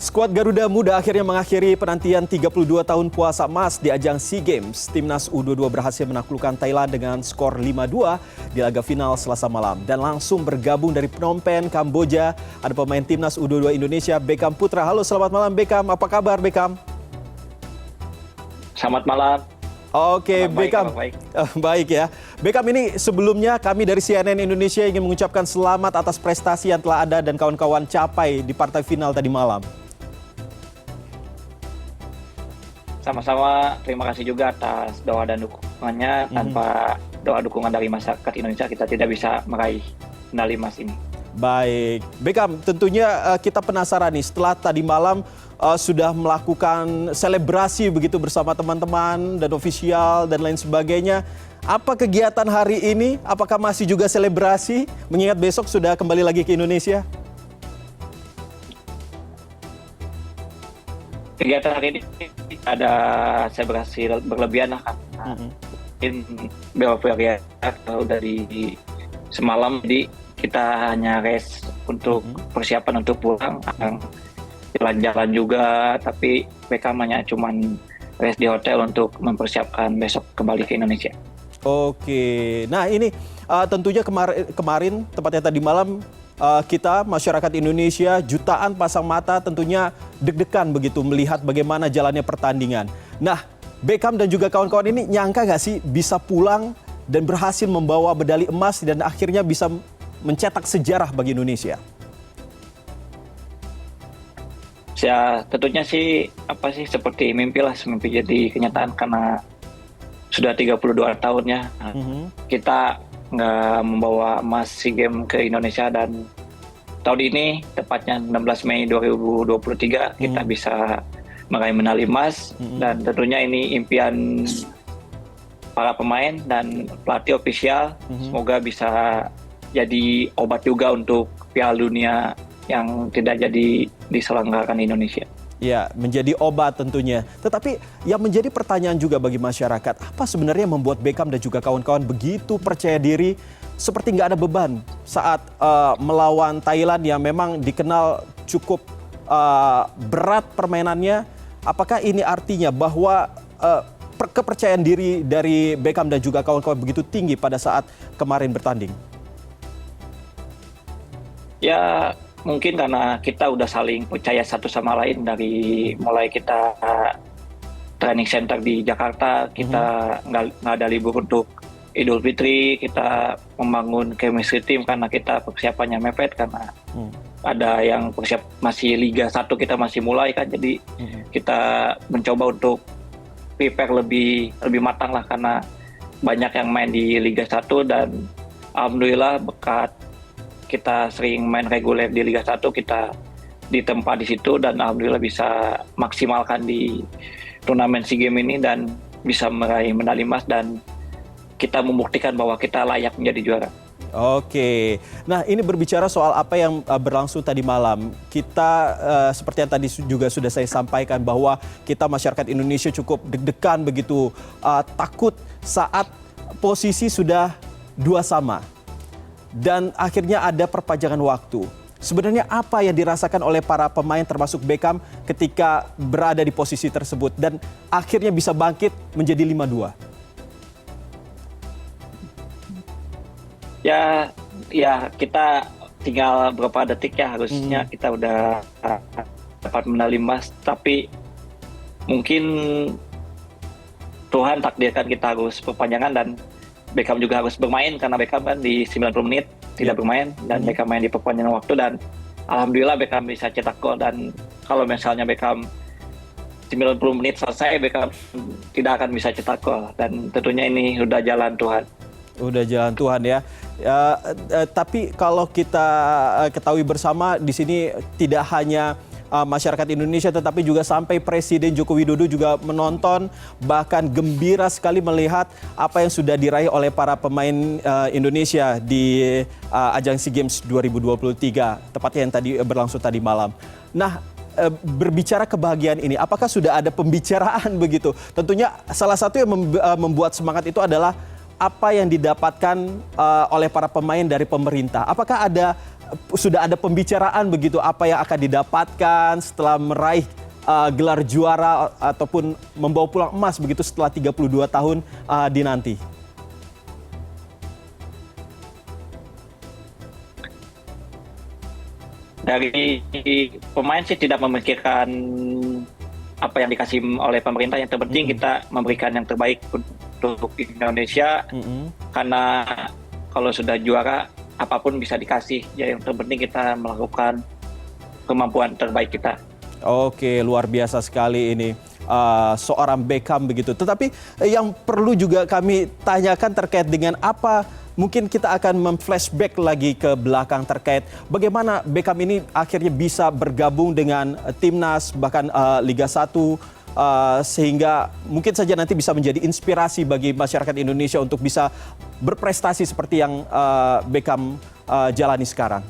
Skuad Garuda Muda akhirnya mengakhiri penantian 32 tahun puasa emas di ajang SEA Games. Timnas U22 berhasil menaklukkan Thailand dengan skor 5-2 di laga final Selasa malam. Dan langsung bergabung dari Phnom Penh, Kamboja, ada pemain Timnas U22 Indonesia, Beckham Putra. Halo, selamat malam Beckham. Apa kabar Beckham? Selamat malam. Oke, Beckham. Baik. Baik ya. Beckham, ini sebelumnya kami dari CNN Indonesia ingin mengucapkan selamat atas prestasi yang telah Anda dan kawan-kawan capai di partai final tadi malam. Sama-sama, terima kasih juga atas doa dan dukungannya. Tanpa doa dukungan dari masyarakat Indonesia, kita tidak bisa meraih medali emas ini. Baik, Beckham, tentunya kita penasaran nih, setelah tadi malam sudah melakukan selebrasi begitu bersama teman-teman dan ofisial dan lain sebagainya. Apa kegiatan hari ini? Apakah masih juga selebrasi, mengingat besok sudah kembali lagi ke Indonesia? Kegiatan hari ini ada selebrasi berlebihan lah, karena mungkin beberapa hari udah di semalam, jadi kita hanya rest untuk persiapan untuk pulang, jalan-jalan juga, tapi mereka hanya cuman rest di hotel untuk mempersiapkan besok kembali ke Indonesia. Oke, nah ini tentunya kemarin tepatnya tadi malam kita masyarakat Indonesia jutaan pasang mata tentunya deg-degan begitu melihat bagaimana jalannya pertandingan. Nah, Beckham dan juga kawan-kawan ini nyangka nggak sih bisa pulang dan berhasil membawa medali emas dan akhirnya bisa mencetak sejarah bagi Indonesia? Ya, tentunya sih seperti mimpi lah, mimpi jadi kenyataan karena sudah 32 tahun ya. Kita nggak membawa emas SEA Games ke Indonesia, dan tahun ini tepatnya 16 Mei 2023 kita bisa meraih medali emas. Dan tentunya ini impian para pemain dan pelatih ofisial. Semoga bisa jadi obat juga untuk Piala Dunia yang tidak jadi diselenggarakan di Indonesia. Ya, menjadi obat tentunya. Tetapi yang menjadi pertanyaan juga bagi masyarakat, apa sebenarnya yang membuat Beckham dan juga kawan-kawan begitu percaya diri, seperti nggak ada beban saat melawan Thailand yang memang dikenal cukup berat permainannya? Apakah ini artinya bahwa kepercayaan diri dari Beckham dan juga kawan-kawan begitu tinggi pada saat kemarin bertanding? Ya, mungkin karena kita udah saling percaya satu sama lain dari mulai kita training center di Jakarta, kita nggak ada libur untuk Idul Fitri, kita membangun chemistry team karena kita persiapannya mepet, karena ada yang masih Liga 1 kita masih mulai kan, jadi kita mencoba untuk prepare lebih matang lah, karena banyak yang main di Liga 1 dan alhamdulillah berkat kita sering main reguler di Liga 1, kita ditempa di situ dan alhamdulillah bisa maksimalkan di turnamen SEA Games ini dan bisa meraih medali emas, dan kita membuktikan bahwa kita layak menjadi juara. Oke, nah ini berbicara soal apa yang berlangsung tadi malam. Kita seperti yang tadi juga sudah saya sampaikan bahwa kita masyarakat Indonesia cukup deg-degan begitu, takut saat posisi sudah 2-2. Dan akhirnya ada perpanjangan waktu. Sebenarnya apa yang dirasakan oleh para pemain termasuk Beckham ketika berada di posisi tersebut dan akhirnya bisa bangkit menjadi 5-2? Ya kita tinggal beberapa detik ya, harusnya kita udah dapat medali emas, tapi mungkin Tuhan takdirkan kita harus perpanjangan dan Beckham juga harus bermain, karena Beckham kan di 90 menit tidak bermain dan Beckham main di perpanjangan waktu, dan alhamdulillah Beckham bisa cetak gol. Dan kalau misalnya Beckham 90 menit selesai, Beckham tidak akan bisa cetak gol, dan tentunya ini udah jalan Tuhan. Udah jalan Tuhan ya. Tapi kalau kita ketahui bersama di sini tidak hanya masyarakat Indonesia, tetapi juga sampai Presiden Joko Widodo juga menonton, bahkan gembira sekali melihat apa yang sudah diraih oleh para pemain Indonesia di ajang SEA Games 2023, tepatnya yang tadi berlangsung tadi malam. Nah, berbicara kebahagiaan ini, apakah sudah ada pembicaraan begitu? Tentunya salah satu yang membuat semangat itu adalah apa yang didapatkan oleh para pemain dari pemerintah. Apakah ada sudah ada pembicaraan begitu apa yang akan didapatkan setelah meraih gelar juara ataupun membawa pulang emas begitu setelah 32 tahun dinanti? Dari pemain sih tidak memikirkan apa yang dikasih oleh pemerintah. Yang terpenting kita memberikan yang terbaik untuk Indonesia. Karena kalau sudah juara apapun bisa dikasih. Ya, yang terpenting kita melakukan kemampuan terbaik kita. Oke, luar biasa sekali ini seorang Beckham begitu. Tetapi yang perlu juga kami tanyakan terkait dengan apa, mungkin kita akan memflashback lagi ke belakang terkait bagaimana Beckham ini akhirnya bisa bergabung dengan timnas bahkan Liga 1 sehingga mungkin saja nanti bisa menjadi inspirasi bagi masyarakat Indonesia untuk bisa berprestasi seperti yang Beckham jalani sekarang.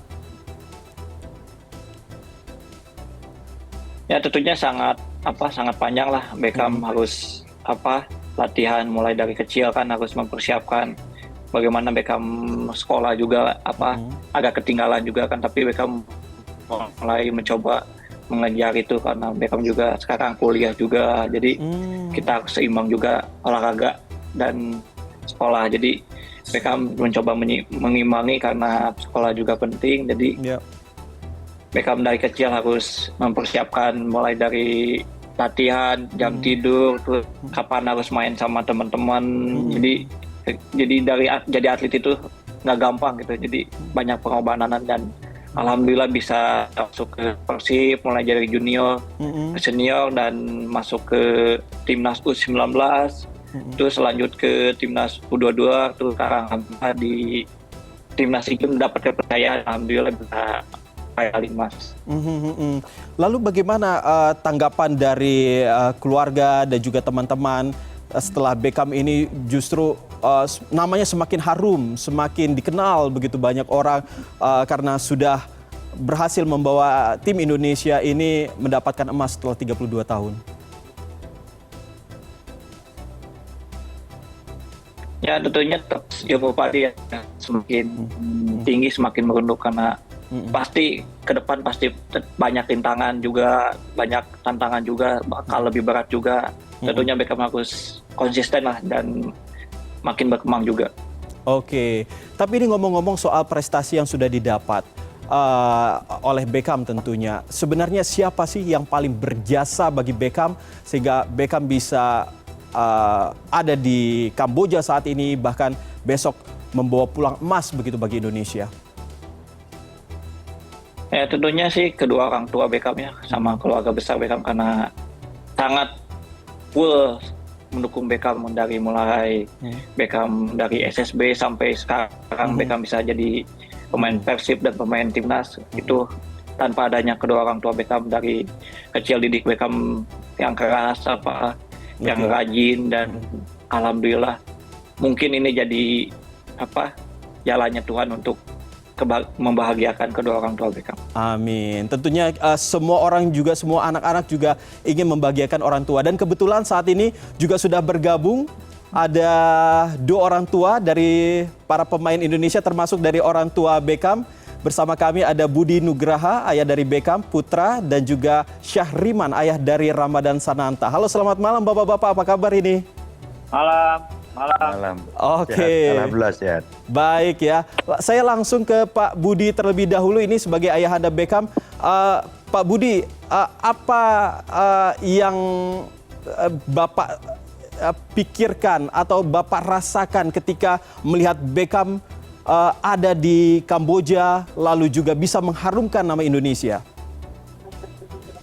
Ya tentunya sangat panjang lah. Beckham harus latihan mulai dari kecil kan, harus mempersiapkan bagaimana Beckham sekolah juga agak ketinggalan juga kan, tapi Beckham mulai mencoba mengejar itu karena Beckham juga sekarang kuliah juga, jadi kita harus seimbang juga olahraga dan sekolah. Jadi Beckham mencoba mengimbangi karena sekolah juga penting. Jadi Beckham dari kecil harus mempersiapkan mulai dari latihan, jam tidur, terus kapan harus main sama teman-teman. Jadi jadi atlet itu nggak gampang gitu. Jadi banyak pengorbanan dan alhamdulillah bisa masuk ke Persib mulai dari junior ke senior dan masuk ke timnas U19. Terus lanjut ke timnas U22, terus sekarang di timnas itu dapat kepercayaan, alhamdulillah bisa kali emas. Lalu bagaimana tanggapan dari keluarga dan juga teman-teman setelah Beckham ini justru namanya semakin harum, semakin dikenal begitu banyak orang karena sudah berhasil membawa tim Indonesia ini mendapatkan emas setelah 32 tahun? Ya tentunya ilmu padi semakin tinggi, semakin merunduk karena pasti ke depan pasti banyak rintangan juga, banyak tantangan juga, bakal lebih berat juga. Tentunya Beckham harus konsisten lah dan makin berkembang juga. Oke, tapi ini ngomong-ngomong soal prestasi yang sudah didapat oleh Beckham tentunya. Sebenarnya siapa sih yang paling berjasa bagi Beckham sehingga Beckham bisa ada di Kamboja saat ini, bahkan besok membawa pulang emas begitu bagi Indonesia? Ya tentunya sih kedua orang tua Beckham ya, sama keluarga besar Beckham, karena sangat full mendukung Beckham dari mulai Beckham dari SSB sampai sekarang Beckham bisa jadi pemain Persib dan pemain timnas. Itu tanpa adanya kedua orang tua Beckham. Dari kecil didik Beckham yang keras, yang rajin, dan alhamdulillah mungkin ini jadi jalannya Tuhan untuk membahagiakan kedua orang tua Beckham. Amin. Tentunya semua orang juga, semua anak-anak juga ingin membahagiakan orang tua. Dan kebetulan saat ini juga sudah bergabung ada dua orang tua dari para pemain Indonesia, termasuk dari orang tua Beckham. Bersama kami ada Budi Nugraha, ayah dari Beckham Putra, dan juga Syahriman, ayah dari Ramadan Sananta. Halo, selamat malam Bapak-bapak, apa kabar ini? Malam. Oke. Alhamdulillah sehat. Baik ya. Saya langsung ke Pak Budi terlebih dahulu ini sebagai ayahanda Beckham. Pak Budi, apa yang Bapak pikirkan atau Bapak rasakan ketika melihat Beckham ada di Kamboja lalu juga bisa mengharumkan nama Indonesia?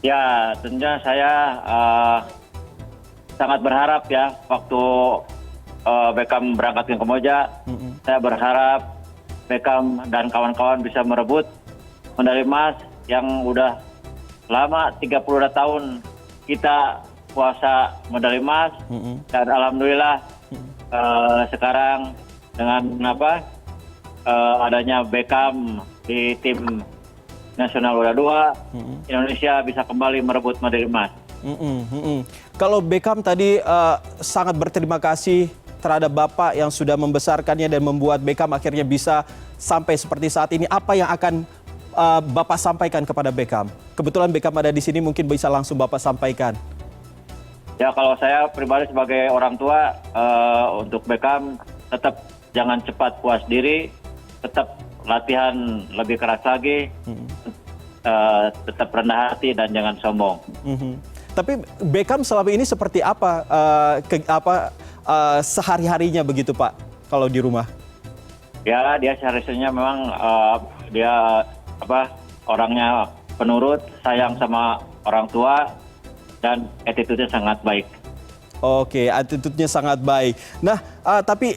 Ya, tentunya saya sangat berharap ya waktu Beckham berangkat ke Kamboja. Saya berharap Beckham dan kawan-kawan bisa merebut medali emas yang udah lama, 32 tahun kita puasa medali emas. Dan alhamdulillah sekarang dengan adanya Beckham di tim nasional U22, Indonesia bisa kembali merebut medali emas. Kalau Beckham tadi sangat berterima kasih terhadap Bapak yang sudah membesarkannya dan membuat Beckham akhirnya bisa sampai seperti saat ini. Apa yang akan Bapak sampaikan kepada Beckham? Kebetulan Beckham ada di sini, mungkin bisa langsung Bapak sampaikan. Ya kalau saya pribadi sebagai orang tua, untuk Beckham tetap jangan cepat puas diri, tetap latihan lebih keras lagi, tetap rendah hati dan jangan sombong. Tapi Beckham selama ini seperti apa, sehari-harinya begitu Pak, kalau di rumah? Ya dia sehari-harinya memang dia orangnya penurut, sayang sama orang tua, dan attitude-nya sangat baik. Oke, attitude-nya sangat baik. Nah, tapi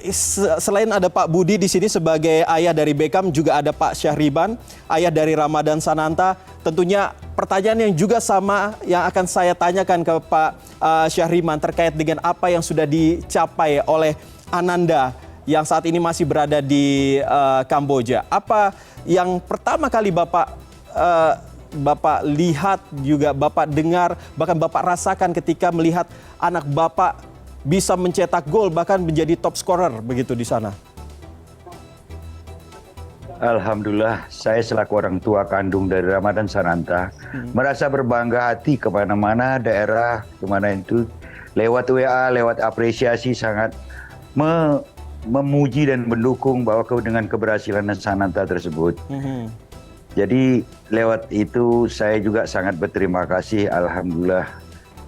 selain ada Pak Budi di sini sebagai ayah dari Beckham, juga ada Pak Syahriban, ayah dari Ramadan Sananta. Tentunya pertanyaan yang juga sama yang akan saya tanyakan ke Pak Syahriban terkait dengan apa yang sudah dicapai oleh Ananda yang saat ini masih berada di Kamboja. Apa yang pertama kali Bapak lihat, juga Bapak dengar, bahkan Bapak rasakan ketika melihat anak Bapak bisa mencetak gol, bahkan menjadi top scorer begitu di sana? Alhamdulillah, saya selaku orang tua kandung dari Ramadan Sananta merasa berbangga hati kemana-mana daerah, kemana itu, lewat WA, lewat apresiasi sangat memuji dan mendukung bahwa dengan keberhasilan Sananta tersebut. Jadi lewat itu saya juga sangat berterima kasih, alhamdulillah,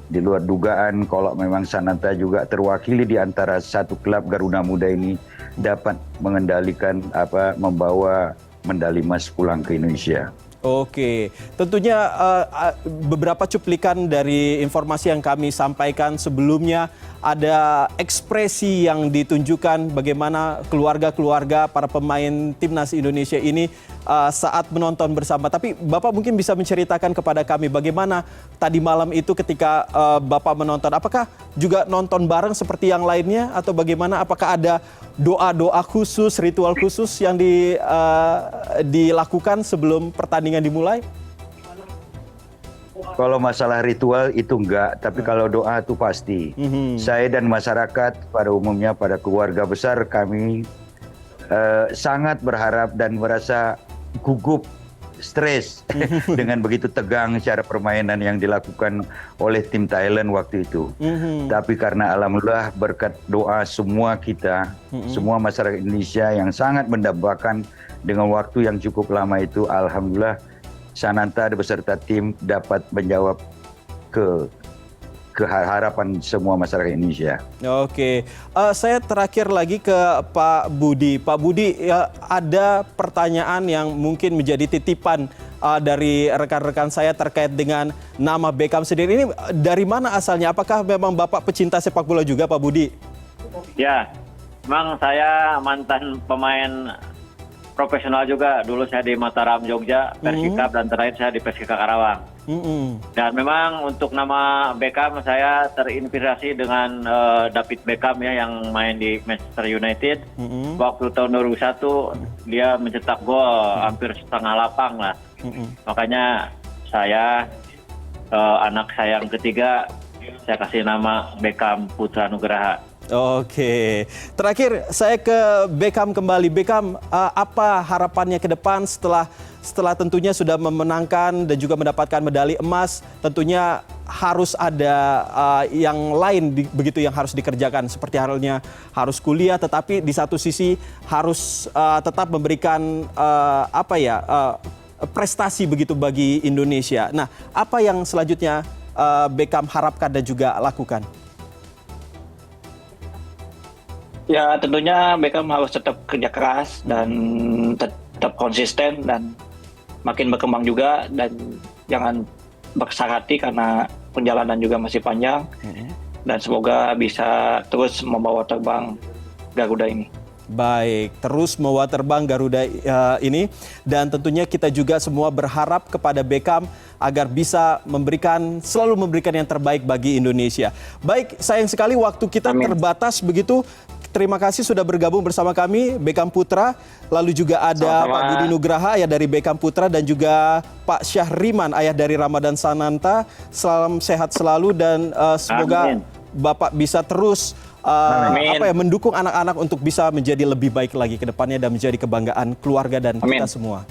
di luar dugaan kalau memang Sananta juga terwakili di antara satu klub Garuda Muda ini dapat mengendalikan membawa medali emas pulang ke Indonesia. Oke, tentunya beberapa cuplikan dari informasi yang kami sampaikan sebelumnya, ada ekspresi yang ditunjukkan bagaimana keluarga-keluarga para pemain timnas Indonesia ini saat menonton bersama. Tapi Bapak mungkin bisa menceritakan kepada kami bagaimana tadi malam itu ketika Bapak menonton. Apakah juga nonton bareng seperti yang lainnya atau bagaimana? Apakah ada doa-doa khusus, ritual khusus yang dilakukan sebelum pertandingan dimulai? Kalau masalah ritual itu enggak, tapi kalau doa itu pasti. Saya dan masyarakat pada umumnya, pada keluarga besar kami sangat berharap dan merasa gugup, stres dengan begitu tegang cara permainan yang dilakukan oleh tim Thailand waktu itu. Tapi karena alhamdulillah berkat doa semua kita, semua masyarakat Indonesia yang sangat mendambakan dengan waktu yang cukup lama itu, alhamdulillah Sananta beserta tim dapat menjawab ke harapan semua masyarakat Indonesia. Oke, saya terakhir lagi ke Pak Budi. Pak Budi, ya, ada pertanyaan yang mungkin menjadi titipan dari rekan-rekan saya terkait dengan nama Beckham sendiri. Ini dari mana asalnya? Apakah memang Bapak pecinta sepak bola juga, Pak Budi? Ya, memang saya mantan pemain profesional juga. Dulu saya di Mataram, Jogja, Persikap, dan terakhir saya di Persikap Karawang. Dan memang untuk nama Beckham saya terinspirasi dengan David Beckham ya, yang main di Manchester United. Waktu tahun 2001 dia mencetak gol hampir setengah lapang lah. Makanya saya, anak saya yang ketiga, saya kasih nama Beckham Putra Nugraha. Oke, terakhir saya ke Beckham kembali. Beckham, apa harapannya ke depan setelah tentunya sudah memenangkan dan juga mendapatkan medali emas? Tentunya harus ada yang lain begitu yang harus dikerjakan, seperti halnya harus kuliah, tetapi di satu sisi harus tetap memberikan prestasi begitu bagi Indonesia. Nah, apa yang selanjutnya Beckham harapkan dan juga lakukan? Ya tentunya Beckham harus tetap kerja keras dan tetap konsisten dan makin berkembang juga, dan jangan besar hati karena perjalanan juga masih panjang, dan semoga bisa terus membawa terbang Garuda ini. Baik, terus membawa terbang Garuda ini, dan tentunya kita juga semua berharap kepada Beckham agar bisa selalu memberikan yang terbaik bagi Indonesia. Baik, sayang sekali waktu kita terbatas begitu. Terima kasih sudah bergabung bersama kami, Beckham Putra. Lalu juga ada Pak Budi Nugraha, ayah dari Beckham Putra, dan juga Pak Syahriban, ayah dari Ramadan Sananta. Salam sehat selalu dan semoga Bapak bisa terus mendukung anak-anak untuk bisa menjadi lebih baik lagi ke depannya dan menjadi kebanggaan keluarga dan kita semua.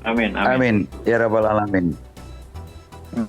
Amin. Amin. Ya Rabbal Alamin. Amin.